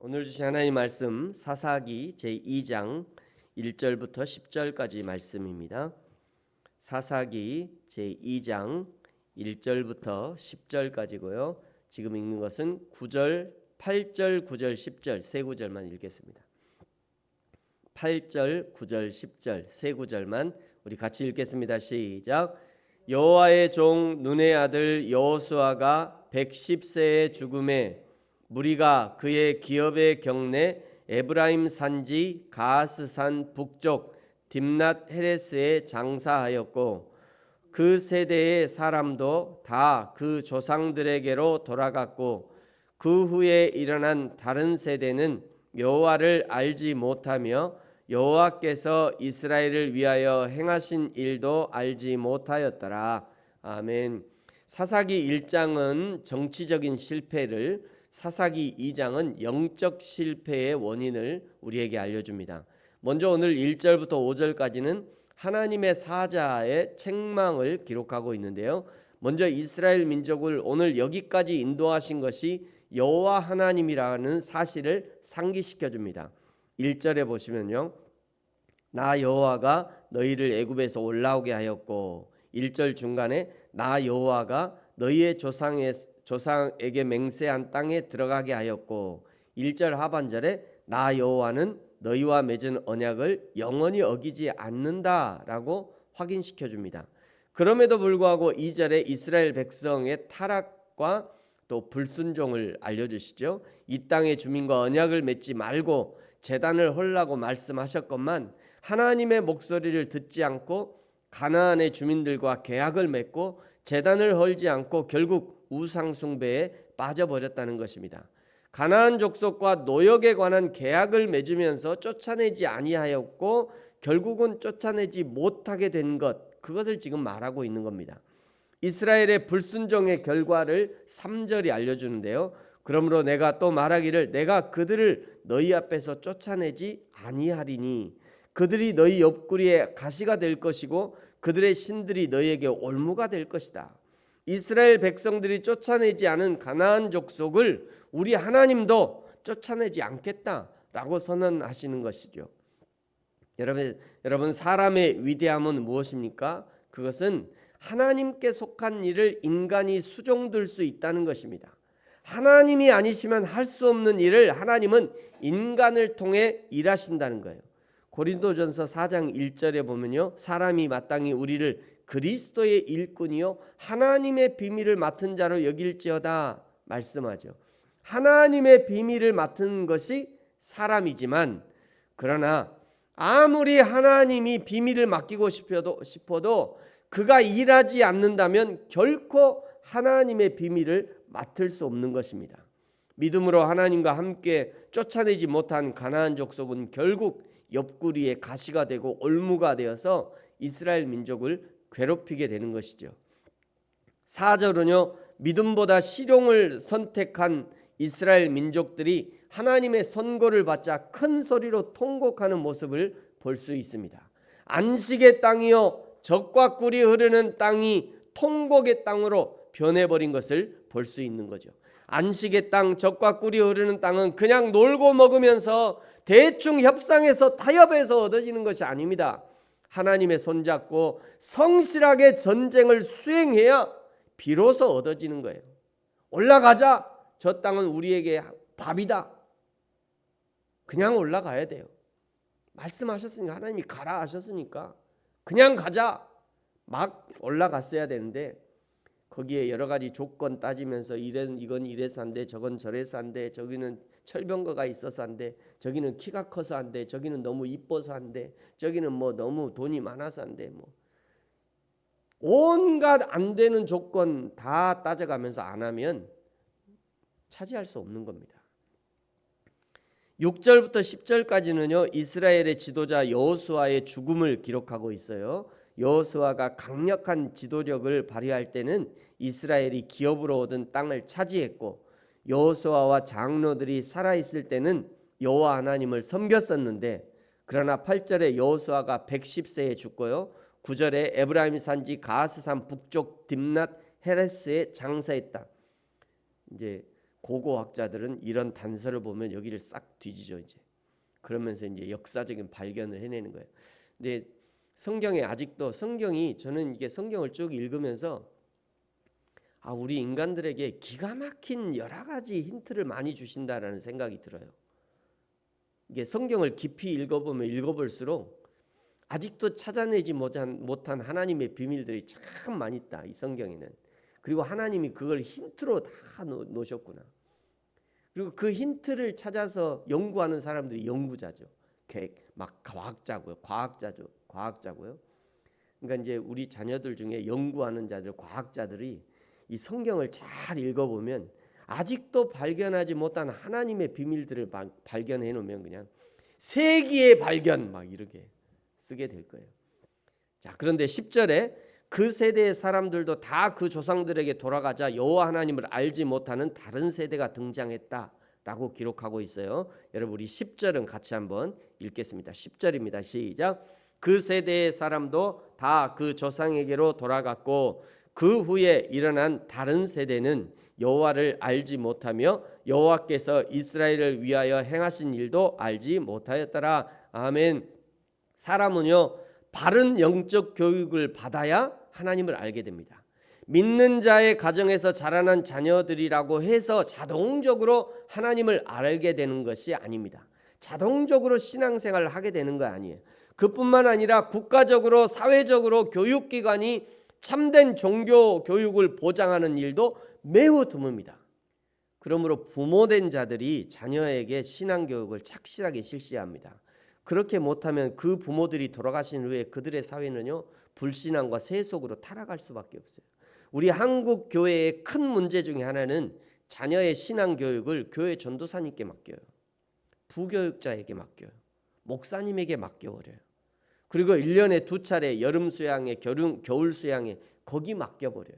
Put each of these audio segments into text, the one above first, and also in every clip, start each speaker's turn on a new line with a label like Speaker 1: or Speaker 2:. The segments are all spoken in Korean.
Speaker 1: 오늘 주신 하나님 말씀 사사기 제2장 1절부터 10절까지 말씀입니다. 사사기 제2장 1절부터 10절까지고요. 지금 읽는 것은 9절, 8절, 9절, 10절 세 구절만 읽겠습니다. 8절, 9절, 10절 세 구절만 우리 같이 읽겠습니다. 시작. 여호와의 종 눈의 아들 여호수아가 110세의 죽음에 무리가 그의 기업의 경내 에브라임 산지 가스산 북쪽 딥낫 헤레스에 장사하였고 그 세대의 사람도 다 그 조상들에게로 돌아갔고 그 후에 일어난 다른 세대는 여호와를 알지 못하며 여호와께서 이스라엘을 위하여 행하신 일도 알지 못하였더라. 아멘. 사사기 1장은 정치적인 실패를, 사사기 2장은 영적 실패의 원인을 우리에게 알려줍니다. 먼저 오늘 1절부터 5절까지는 하나님의 사자의 책망을 기록하고 있는데요. 먼저 이스라엘 민족을 오늘 여기까지 인도하신 것이 여호와 하나님이라는 사실을 상기시켜 줍니다. 1절에 보시면요. 나 여호와가 너희를 애굽에서 올라오게 하였고, 1절 중간에 나 여호와가 너희의 조상에게 맹세한 땅에 들어가게 하였고, 1절 하반절에 나 여호와는 너희와 맺은 언약을 영원히 어기지 않는다라고 확인시켜 줍니다. 그럼에도 불구하고 2절에 이스라엘 백성의 타락과 또 불순종을 알려주시죠. 이 땅의 주민과 언약을 맺지 말고 제단을 헐라고 말씀하셨건만 하나님의 목소리를 듣지 않고 가나안의 주민들과 계약을 맺고 제단을 헐지 않고 결국 우상 숭배에 빠져버렸다는 것입니다. 가나안 족속과 노역에 관한 계약을 맺으면서 쫓아내지 아니하였고 결국은 쫓아내지 못하게 된 것, 그것을 지금 말하고 있는 겁니다. 이스라엘의 불순종의 결과를 3절이 알려주는데요. 그러므로 내가 또 말하기를 내가 그들을 너희 앞에서 쫓아내지 아니하리니 그들이 너희 옆구리에 가시가 될 것이고 그들의 신들이 너희에게 올무가 될 것이다. 이스라엘 백성들이 쫓아내지 않은 가나안 족속을 우리 하나님도 쫓아내지 않겠다라고 선언하시는 것이죠. 여러분 사람의 위대함은 무엇입니까? 그것은 하나님께 속한 일을 인간이 수종들 수 있다는 것입니다. 하나님이 아니시면 할 수 없는 일을 하나님은 인간을 통해 일하신다는 거예요. 고린도전서 4장 1절에 보면요. 사람이 마땅히 우리를 그리스도의 일꾼이요 하나님의 비밀을 맡은 자로 여길지어다 말씀하죠. 하나님의 비밀을 맡은 것이 사람이지만 그러나 아무리 하나님이 비밀을 맡기고 싶어도 그가 일하지 않는다면 결코 하나님의 비밀을 맡을 수 없는 것입니다. 믿음으로 하나님과 함께 쫓아내지 못한 가나안 족속은 결국 옆구리에 가시가 되고 올무가 되어서 이스라엘 민족을 괴롭히게 되는 것이죠. 4절은요. 믿음보다 실용을 선택한 이스라엘 민족들이 하나님의 선고를 받자 큰 소리로 통곡하는 모습을 볼 수 있습니다. 안식의 땅이요 젖과 꿀이 흐르는 땅이 통곡의 땅으로 변해버린 것을 볼 수 있는 거죠. 안식의 땅, 젖과 꿀이 흐르는 땅은 그냥 놀고 먹으면서 대충 협상해서 타협해서 얻어지는 것이 아닙니다. 하나님의 손잡고 성실하게 전쟁을 수행해야 비로소 얻어지는 거예요. 올라가자. 저 땅은 우리에게 밥이다. 그냥 올라가야 돼요. 말씀하셨으니까, 하나님이 가라 하셨으니까 그냥 가자. 막 올라갔어야 되는데 거기에 여러 가지 조건 따지면서 이건 이래서 안 돼, 저건 저래서 안 돼, 저기는 철병거가 있어서 안 돼, 저기는 키가 커서 안 돼, 저기는 너무 이뻐서 안 돼, 저기는 뭐 너무 돈이 많아서 안 돼, 뭐 온갖 안 되는 조건 다 따져가면서 안 하면 차지할 수 없는 겁니다. 6절부터 10절까지는요. 이스라엘의 지도자 여호수아의 죽음을 기록하고 있어요. 여호수아가 강력한 지도력을 발휘할 때는 이스라엘이 기업으로 얻은 땅을 차지했고 여호수아와 장로들이 살아있을 때는 여호와 하나님을 섬겼었는데 그러나 8절에 여호수아가 110세에 죽고요. 9절에 에브라임 산지 가스산 북쪽 딥낫 헤레스에 장사했다. 이제 고고학자들은 이런 단서를 보면 여기를 싹 뒤지죠. 이제 그러면서 이제 역사적인 발견을 해내는 거예요. 근데 성경에 아직도 저는 이게 성경을 쭉 읽으면서 우리 인간들에게 기가 막힌 여러 가지 힌트를 많이 주신다라는 생각이 들어요. 이게 성경을 깊이 읽어보면 읽어볼수록 아직도 찾아내지 못한 하나님의 비밀들이 참 많이 있다, 이 성경에는. 그리고 하나님이 그걸 힌트로 다 놓으셨구나. 그리고 그 힌트를 찾아서 연구하는 사람들이 연구자죠. 막 과학자고요. 그러니까 이제 우리 자녀들 중에 연구하는 자들, 과학자들이 이 성경을 잘 읽어보면 아직도 발견하지 못한 하나님의 비밀들을 발견해 놓으면 그냥 세기의 발견 막 이렇게 쓰게 될 거예요. 자, 그런데 10절에 그 세대의 사람들도 다 그 조상들에게 돌아가자 여호와 하나님을 알지 못하는 다른 세대가 등장했다라고 기록하고 있어요. 여러분 우리 10절은 같이 한번 읽겠습니다. 10절입니다. 시작. 그 세대의 사람도 다 그 조상에게로 돌아갔고 그 후에 일어난 다른 세대는 여호와를 알지 못하며 여호와께서 이스라엘을 위하여 행하신 일도 알지 못하였더라. 아멘. 사람은요 바른 영적 교육을 받아야 하나님을 알게 됩니다. 믿는 자의 가정에서 자라난 자녀들이라고 해서 자동적으로 하나님을 알게 되는 것이 아닙니다. 자동적으로 신앙생활을 하게 되는 거 아니에요. 그뿐만 아니라 국가적으로 사회적으로 교육기관이 참된 종교 교육을 보장하는 일도 매우 드뭅니다. 그러므로 부모된 자들이 자녀에게 신앙교육을 착실하게 실시합니다. 그렇게 못하면 그 부모들이 돌아가신 후에 그들의 사회는요 불신앙과 세속으로 타락할 수밖에 없어요. 우리 한국 교회의 큰 문제 중에 하나는 자녀의 신앙교육을 교회 전도사님께 맡겨요. 부교육자에게 맡겨요. 목사님에게 맡겨버려요. 그리고 1년에 2차례 여름 수양회, 겨울 수양회 거기 맡겨버려요.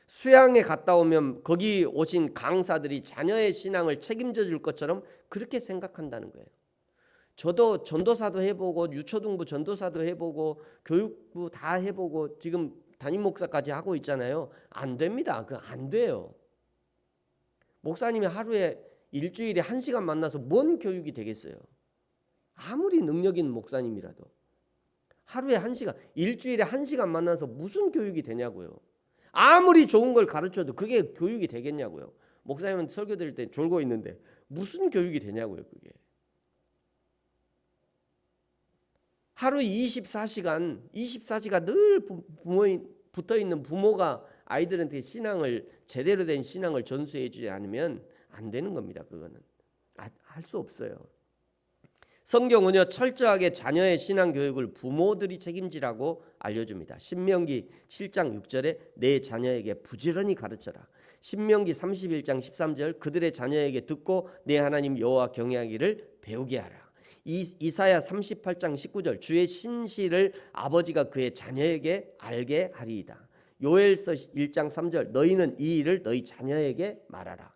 Speaker 1: 수양에 갔다 오면 거기 오신 강사들이 자녀의 신앙을 책임져 줄 것처럼 그렇게 생각한다는 거예요. 저도 전도사도 해보고 유초등부 전도사도 해보고 교육부 다 해보고 지금 담임 목사까지 하고 있잖아요. 안 됩니다. 그거 안 돼요. 목사님이 하루에 일주일에 1시간 만나서 뭔 교육이 되겠어요? 아무리 능력 있는 목사님이라도 하루에 1시간, 일주일에 1시간 만나서 무슨 교육이 되냐고요. 아무리 좋은 걸 가르쳐도 그게 교육이 되겠냐고요. 목사님은 설교 드릴 때 졸고 있는데 무슨 교육이 되냐고요. 그게. 하루 24시간 늘 붙어있는 부모가 아이들한테 제대로 된 신앙을 전수해 주지 않으면 안 되는 겁니다. 그거는 할 수 없어요. 성경은요 철저하게 자녀의 신앙 교육을 부모들이 책임지라고 알려줍니다. 신명기 7장 6절에 내 자녀에게 부지런히 가르쳐라. 신명기 31장 13절 그들의 자녀에게 듣고 내 하나님 여호와 경외하기를 배우게 하라. 이사야 38장 19절 주의 신실을 아버지가 그의 자녀에게 알게 하리이다. 요엘서 1장 3절 너희는 이 일을 너희 자녀에게 말하라.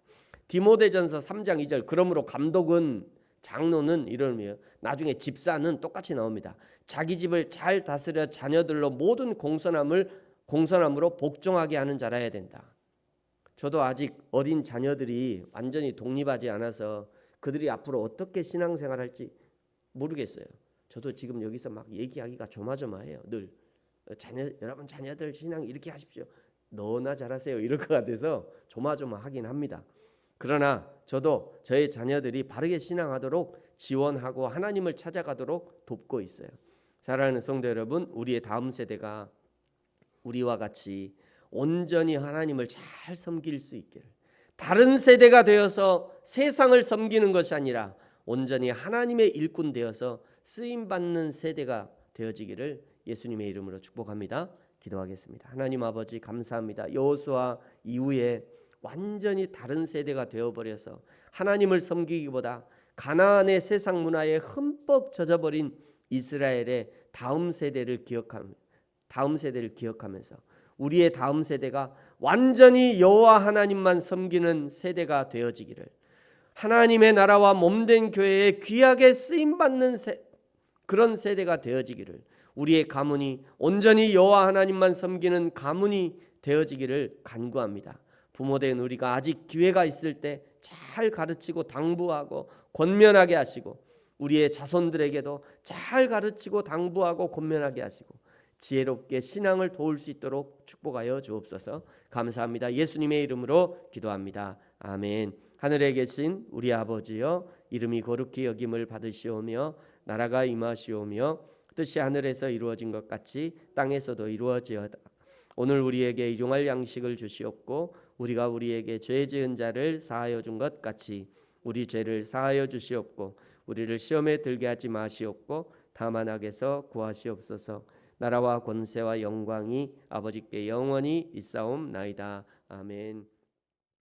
Speaker 1: 디모데전서 3장 2절 그러므로 감독은 장로는 이런 의미예요. 나중에 집사는 똑같이 나옵니다. 자기 집을 잘 다스려 자녀들로 모든 공손함으로 복종하게 하는 자라야 된다. 저도 아직 어린 자녀들이 완전히 독립하지 않아서 그들이 앞으로 어떻게 신앙생활할지 모르겠어요. 저도 지금 여기서 막 얘기하기가 조마조마해요. 늘 여러분 자녀들 신앙 이렇게 하십시오. 너나 잘하세요. 이럴 것 같아서 조마조마하긴 합니다. 그러나 저도 저의 자녀들이 바르게 신앙하도록 지원하고 하나님을 찾아가도록 돕고 있어요. 사랑하는 성도 여러분, 우리의 다음 세대가 우리와 같이 온전히 하나님을 잘 섬길 수 있기를, 다른 세대가 되어서 세상을 섬기는 것이 아니라 온전히 하나님의 일꾼 되어서 쓰임받는 세대가 되어지기를 예수님의 이름으로 축복합니다. 기도하겠습니다. 하나님 아버지 감사합니다. 여호수아 이후에 완전히 다른 세대가 되어버려서 하나님을 섬기기보다 가나안의 세상 문화에 흠뻑 젖어버린 이스라엘의 다음 세대를 기억하면서 우리의 다음 세대가 완전히 여호와 하나님만 섬기는 세대가 되어지기를, 하나님의 나라와 몸된 교회에 귀하게 쓰임받는 그런 세대가 되어지기를, 우리의 가문이 온전히 여호와 하나님만 섬기는 가문이 되어지기를 간구합니다. 부모된 우리가 아직 기회가 있을 때 잘 가르치고 당부하고 권면하게 하시고, 우리의 자손들에게도 잘 가르치고 당부하고 권면하게 하시고 지혜롭게 신앙을 도울 수 있도록 축복하여 주옵소서. 감사합니다. 예수님의 이름으로 기도합니다. 아멘. 하늘에 계신 우리 아버지여, 이름이 거룩히 여김을 받으시오며 나라가 임하시오며 뜻이 하늘에서 이루어진 것 같이 땅에서도 이루어지어다. 오늘 우리에게 일용할 양식을 주시옵고 우리가 우리에게 죄 지은 자를 사하여 준 것 같이 우리 죄를 사하여 주시옵고 우리를 시험에 들게 하지 마시옵고 다만 악에서 구하시옵소서. 나라와 권세와 영광이 아버지께 영원히 있사옵나이다. 아멘.